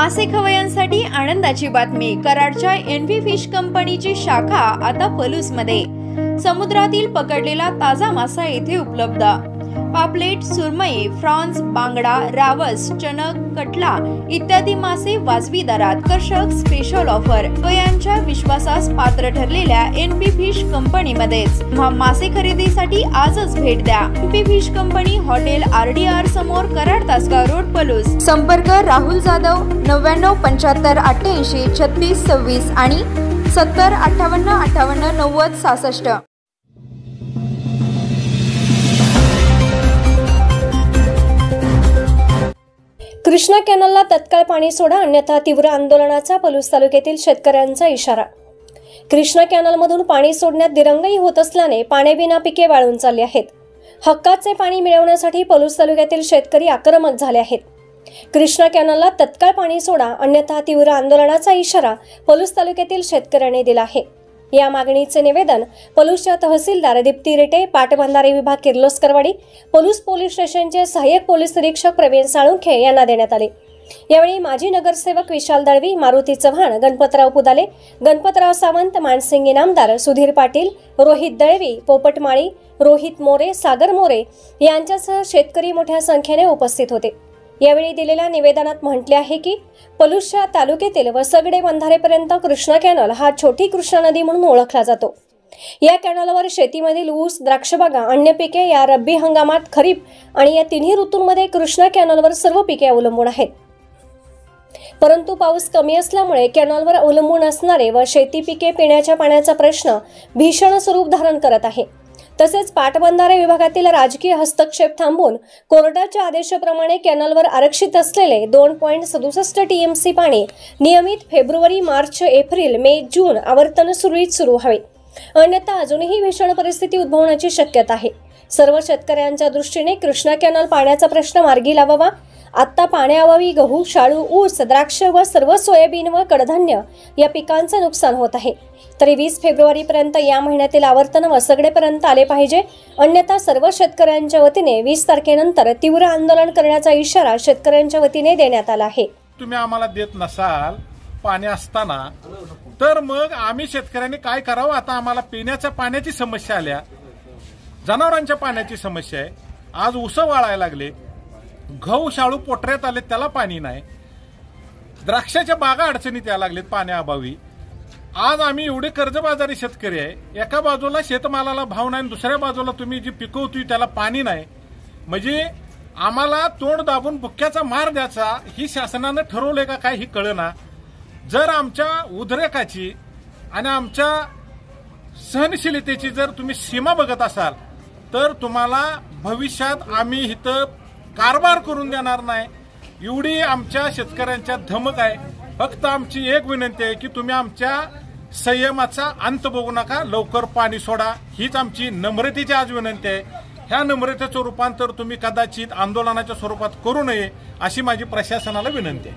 मासे खवय्यांसाठी आनंदाची बातमी। कराडच्या एनव्ही फिश कंपनीची शाखा आता पलूसमध्ये। समुद्रातील पकडलेला ताजा मासा येथे उपलब्ध। पापलेट, सुरमई, फ्रॉन्स, बांगडा, रावस, चणक, कटला इत्यादी मासे वाजवी दरात। आकर्षक स्पेशल ऑफर खवय्यांच्या विश्वासास पात्र ठरलेल्या एनव्ही फिश कंपनीमध्येच मासे खरेदीसाठी आजच भेट द्या। Envy fish company, hotel RDR समोर, कराड तासगाव रोड, पलूस। संपर्क राहुल जाधव 99 75 88 36 26 आणि 70 58 58 90 66। कृष्णा कॅनलला तत्काळ पाणी सोडा, अन्यथा तीव्र आंदोलनाचा पलूस तालुक्यातील शेतकऱ्यांचा इशारा। कृष्णा कॅनलमधून पाणी सोडण्यात दिरंगाई होत असल्याने पाण्याविना पिके वाळून चालली आहेत। हक्काचे पाणी मिळवण्यासाठी पलूस तालुक्यातील शेतकरी आक्रमक झाले आहेत। कृष्णा कॅनलला तत्काळ पाणी सोडा, अन्यथा तीव्र आंदोलनाचा इशारा पलूस तालुक्यातील शेतकऱ्यांनी दिला आहे। या मागणीचे निवेदन पलूसच्या तहसीलदार दीप्ती रेटे, पाटबंधारे विभाग किर्लोस्करवाडी, पलूस पोलीस स्टेशनचे सहाय्यक पोलीस निरीक्षक प्रवीण साळुंखे यांना देण्यात आले। यावेळी माजी नगरसेवक विशाल दळवी, मारुती चव्हाण, गणपतराव पुदाले, गणपतराव सावंत, मानसिंग इनामदार, सुधीर पाटील, रोहित दळवी, पोपट माळी, रोहित मोरे, सागर मोरे यांच्यासह शेतकरी मोठ्या संख्येने उपस्थित होते। यावेळी दिलेल्या निवेदनात म्हटले आहे की पलूसच्या तालुक्यातील वसगडे बंधारेपर्यंत कृष्णा कॅनल हा छोटी कृष्णा नदी म्हणून ओळखला जातो। या कॅनलवर शेतीमधील ऊस, द्राक्षबागा, अन्य पिके या रब्बी हंगामात, खरीप आणि या तिन्ही ऋतूंमध्ये कृष्णा कॅनलवर सर्व पिके अवलंबून आहेत। परंतु पाऊस कमी असल्यामुळे कॅनलवर अवलंबून असणारे व शेती पिके पिण्याच्या पाण्याचा प्रश्न भीषण स्वरूप धारण करत आहे। तसेच पाटबंधारे विभागातील राजकीय हस्तक्षेप थांबवून कोर्टाच्या आदेशाप्रमाणे कॅनलवर आरक्षित असलेले 2.67 TMC पाणी नियमित फेब्रुवारी, मार्च, एप्रिल, मे, जून आवर्तन सुरळीत सुरू व्हावे, अन्यथा अजूनही भीषण परिस्थिती उद्भवण्याची शक्यता आहे। सर्व शेतकऱ्यांच्या दृष्टीने कृष्णा कॅनल पाण्याचा प्रश्न मार्गी लावावा। आता पाण्याअभावी गहू, शाळू, ऊस, द्राक्ष व सर्व सोयाबीन व कडधान्य या पिकांचे नुकसान होत आहे। तरी 20 फेब्रुवारीपर्यंत या महिन्यातील आवर्तन वसगडेपर्यंत आले पाहिजे, अन्यथा सर्व शेतकऱ्यांच्या वतीने 20 तारखेनंतर तीव्र आंदोलन करण्याचा इशारा शेतकऱ्यांच्या वतीने देण्यात आला आहे। तुम्ही आम्हाला देत नसाल पाणी असताना तर मग आम्ही शेतकऱ्यांनी काय करावं? आता आम्हाला पिण्याच्या पाण्याची समस्या आल्या, जनावरांच्या पाण्याची समस्या आहे, आज ऊस वाळायला लागले, गहू शाळू पोटऱ्यात आले त्याला पाणी नाही, द्राक्षाच्या बागा अडचणीत यायला लागलेत पाण्याअभावी। आज आम्ही एवढे कर्जबाजारी शेतकरी आहे, एका बाजूला शेतमालाला भाव नाही, दुसऱ्या बाजूला तुम्ही जी पिकवतोय त्याला पाणी नाही, म्हणजे आम्हाला तोंड दाबून बुक्क्याचा मार द्यायचा ही शासनानं ठरवलंय का काय ही कळना। जर आमच्या उद्रेकाची आणि आमच्या सहनशीलतेची जर तुम्ही सीमा बघत असाल तर तुम्हाला भविष्यात आम्ही इथं कारभार करून देणार नाही, एवढी आमच्या शेतकऱ्यांच्या धमक आहे। फक्त आमची एक विनंती आहे की तुम्ही आमच्या संयमाचा अंत बघू नका, लवकर पाणी सोडा, हीच आमची नम्रतेची आज विनंती आहे। ह्या नम्रतेचं रूपांतर तुम्ही कदाचित आंदोलनाच्या स्वरूपात करू नये अशी माझी प्रशासनाला विनंती आहे।